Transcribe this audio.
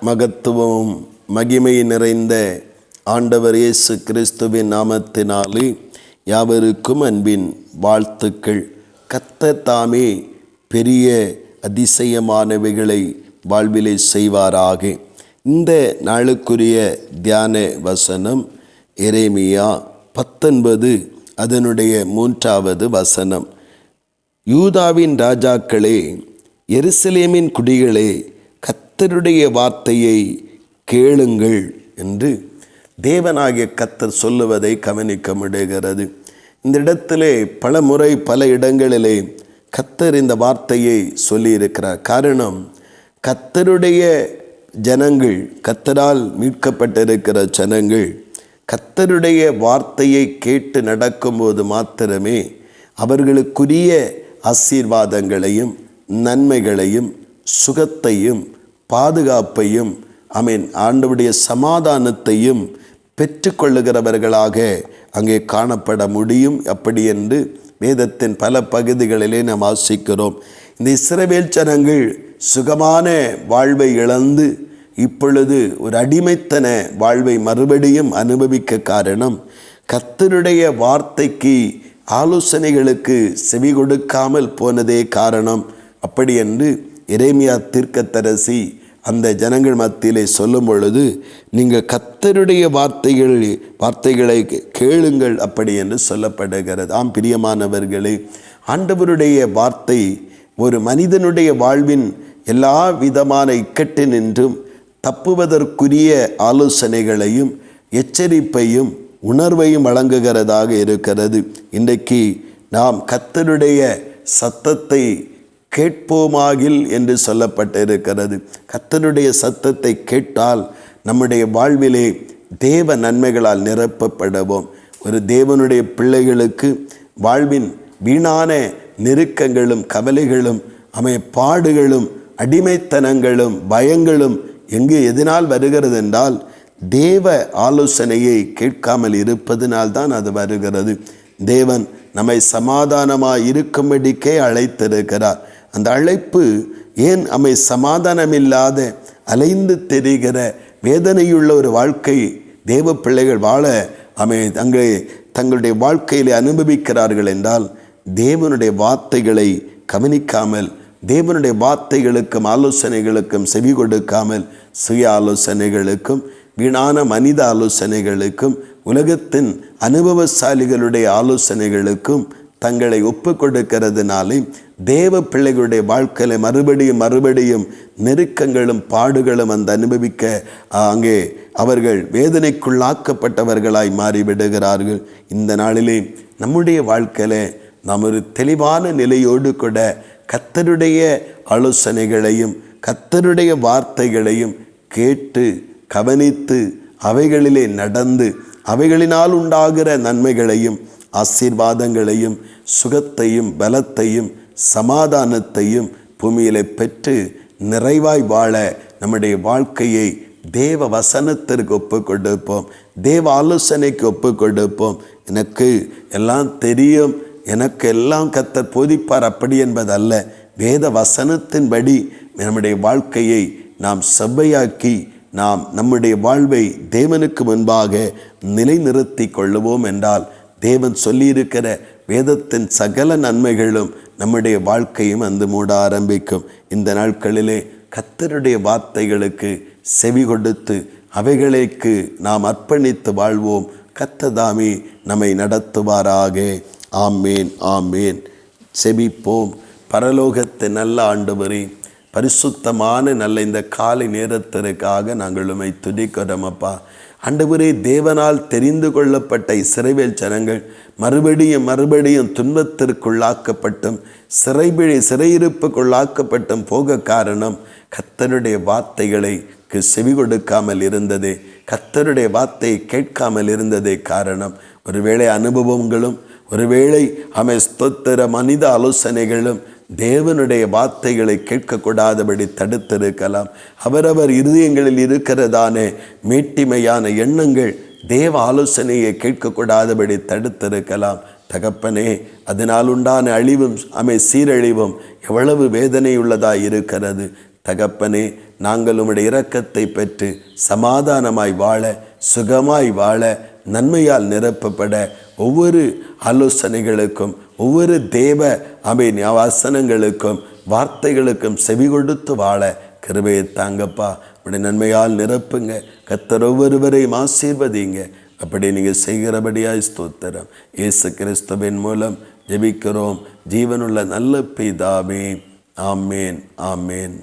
மகத்துவமும் மகிமை நிறைந்த ஆண்டவர் இயேசு கிறிஸ்துவின் நாமத்தினாலே யாவருக்கும் அன்பின் வாழ்த்துக்கள். கர்த்தர் தாமே பெரிய அதிசயமானவைகளை வாழ்விலே செய்வாராக. இந்த நாளுக்குரிய தியான வசனம் எரேமியா 19 அதனுடைய 3வது வசனம். யூதாவின் ராஜாக்களே, எருசலேமின் குடிகளே, கர்த்தருடைய வார்த்தையை கேளுங்கள் என்று தேவனாகிய கர்த்தர் சொல்லுவதை கவனிக்க முடிகிறது. இந்த இடத்திலே பல முறை பல இடங்களிலே கர்த்தர் இந்த வார்த்தையை சொல்லியிருக்கிறார். காரணம், கர்த்தருடைய ஜனங்கள், கர்த்தரால் மீட்கப்பட்டிருக்கிற ஜனங்கள் கர்த்தருடைய வார்த்தையை கேட்டு நடக்கும்போது மாத்திரமே அவர்களுக்குரிய ஆசீர்வாதங்களையும் நன்மைகளையும் சுகத்தையும் பாதுகாப்பையும் ஆண்டவருடைய சமாதானத்தையும் பெற்றுக்கொள்ளுகிறவர்களாக அங்கே காணப்பட முடியும். அப்படி என்று வேதத்தின் பல பகுதிகளிலே நாம் வாசிக்கிறோம். இந்த இஸ்ரவேல் ஜனங்கள் சுகமான வாழ்வை இழந்து இப்பொழுது ஒரு அடிமைத்தன வாழ்வை மறுபடியும் அனுபவிக்க காரணம், கர்த்தருடைய வார்த்தைக்கு ஆலோசனைகளுக்கு செவி கொடுக்காமல் போனதே காரணம். அப்படி என்று எரேமியா தீர்க்கதரிசி அந்த ஜனங்கள் மத்தியிலே சொல்லும் பொழுது, நீங்கள் கர்த்தருடைய வார்த்தைகளை கேளுங்கள் அப்படி என்று சொல்லப்படுகிறது. ஆம் பிரியமானவர்களே, ஆண்டவருடைய வார்த்தை ஒரு மனிதனுடைய வாழ்வின் எல்லா விதமான இக்கட்டினின்றும் தப்புவதற்குரிய ஆலோசனைகளையும் எச்சரிப்பையும் உணர்வையும் வழங்குகிறதாக இருக்கிறது. இன்றைக்கு நாம் கர்த்தருடைய சத்தத்தை கேட்போமாகில் என்று சொல்லப்பட்டிருக்கிறது. கர்த்தருடைய சத்தத்தை கேட்டால் நம்முடைய வாழ்விலே தேவ நன்மைகளால் நிரப்பப்படுவோம். ஒரு தேவனுடைய பிள்ளைகளுக்கு வாழ்வின் வீணான நெருக்கங்களும் கவலைகளும் பாடுகளும் அடிமைத்தனங்களும் பயங்களும் எதனால் வருகிறது என்றால், தேவ ஆலோசனையை கேட்காமல் இருப்பதனால்தான் அது வருகிறது. தேவன் நம்மை சமாதானமாய் இருக்கும்படிக்கே அழைத்திருக்கிறார். அந்த அழைப்பு ஏன் சமாதானமில்லாத அலைந்து தெரிகிற வேதனையுள்ள ஒரு வாழ்க்கை தேவ பிள்ளைகள் வாழ அங்கே தங்களுடைய வாழ்க்கையிலே அனுபவிக்கிறார்கள் என்றால், தேவனுடைய வார்த்தைகளை கவனிக்காமல், தேவனுடைய வார்த்தைகளுக்கும் ஆலோசனைகளுக்கும் செவி கொடுக்காமல், சுய ஆலோசனைகளுக்கும் வீணான மனித ஆலோசனைகளுக்கும் உலகத்தின் அனுபவசாலிகளுடைய ஆலோசனைகளுக்கும் தங்களை ஒப்பு கொடுக்கிறதுனாலே தேவ பிள்ளைகளுடைய வாழ்க்கையில் மறுபடியும் நெருக்கங்களும் பாடுகளும் அனுபவிக்க அங்கே அவர்கள் வேதனைக்குள்ளாக்கப்பட்டவர்களாய் மாறிவிடுகிறார்கள். இந்த நாளிலே நம்முடைய வாழ்க்கையில் நாம் ஒரு தெளிவான நிலையோடு கூட கர்த்தருடைய ஆலோசனைகளையும் கர்த்தருடைய வார்த்தைகளையும் கேட்டு கவனித்து அவைகளிலே நடந்து அவைகளினால் உண்டாகிற நன்மைகளையும் ஆசீர்வாதங்களையும் சுகத்தையும் பலத்தையும் சமாதானத்தையும் பூமியிலே பெற்று நிறைவாய் வாழ நம்முடைய வாழ்க்கையை தேவ வசனத்திற்கு ஒப்பு கொடுப்போம், தேவ ஆலோசனைக்கு ஒப்பு கொடுப்போம். எனக்கு எல்லாம் தெரியும், எனக்கு எல்லாம் கர்த்தர் போதிப்பார் அப்படி என்பதல்ல. வேத வசனத்தின்படி நம்முடைய வாழ்க்கையை நாம் செவ்வையாக்கி நாம் நம்முடைய வாழ்வை தேவனுக்கு முன்பாக நிலைநிறுத்தி கொள்ளுவோம் என்றால், தேவன் சொல்லியிருக்கிற வேதத்தின் சகல நன்மைகளும் நம்முடைய வாழ்க்கையும் மூட ஆரம்பிக்கும். இந்த நாட்களிலே கர்த்தருடைய வார்த்தைகளுக்கு செவி கொடுத்து அவைகளுக்கு நாம் அர்ப்பணித்து வாழ்வோம். கர்த்தர் தாமே நம்மை நடத்துவாராக. ஆமேன், ஆமேன். செபிப்போம். பரலோகத்தின் நல்ல ஆண்டவரே, பரிசுத்தமான நல்ல இந்த காலை நேரத்திற்காக நாங்கள் உம்மை துதிக்கிறோம் அப்பா. ஆண்டவரே, தேவனால் தெரிந்து கொள்ளப்பட்ட இஸ்ரவேல் ஜனங்கள் மறுபடியும் துன்பத்திற்குள்ளாக்கப்பட்டும் சிறையிருப்புக்குள்ளாக்கப்பட்டும் போக காரணம் கர்த்தருடைய வார்த்தைகளுக்கு செவி கொடுக்காமல் இருந்ததே, கர்த்தருடைய வார்த்தையை கேட்காமல் இருந்ததே காரணம். ஒருவேளை அனுபவங்களும் ஒருவேளை ஸ்தோத்திர மனித ஆலோசனைகளும் தேவனுடைய வார்த்தைகளை கேட்கக்கூடாதபடி தடுத்திருக்கலாம். அவரவர் இருதயங்களில் இருக்கிறதானே மேட்டிமையான எண்ணங்கள் தேவ ஆலோசனையை கேட்கக்கூடாதபடி தடுத்திருக்கலாம். தகப்பனே, அதனால் உண்டான அழிவும் சீரழிவும் எவ்வளவு வேதனையுள்ளதாக இருக்கிறது. தகப்பனே, நாங்கள் உம்முடைய இரக்கத்தை பெற்று சமாதானமாய் வாழ, சுகமாய் வாழ, நன்மையால் நிரப்பப்பட, ஒவ்வொரு ஆலோசனைகளுக்கும், ஒவ்வொரு தேவ வசனங்களுக்கும், வார்த்தைகளுக்கும் செவி கொடுத்து வாழ கிருபையை தாங்கப்பா. உடைய நன்மையால் நிரப்புங்க. கர்த்தர் ஒவ்வொருவரையும் ஆசீர்வதிங்க. அப்படி நீங்கள் செய்கிறபடியாய் ஸ்தோத்திரம். இயேசு கிறிஸ்துவின் மூலம் ஜெபிக்கிறோம் ஜீவனுள்ள நல்ல பிதாவே. ஆமேன், ஆமேன்.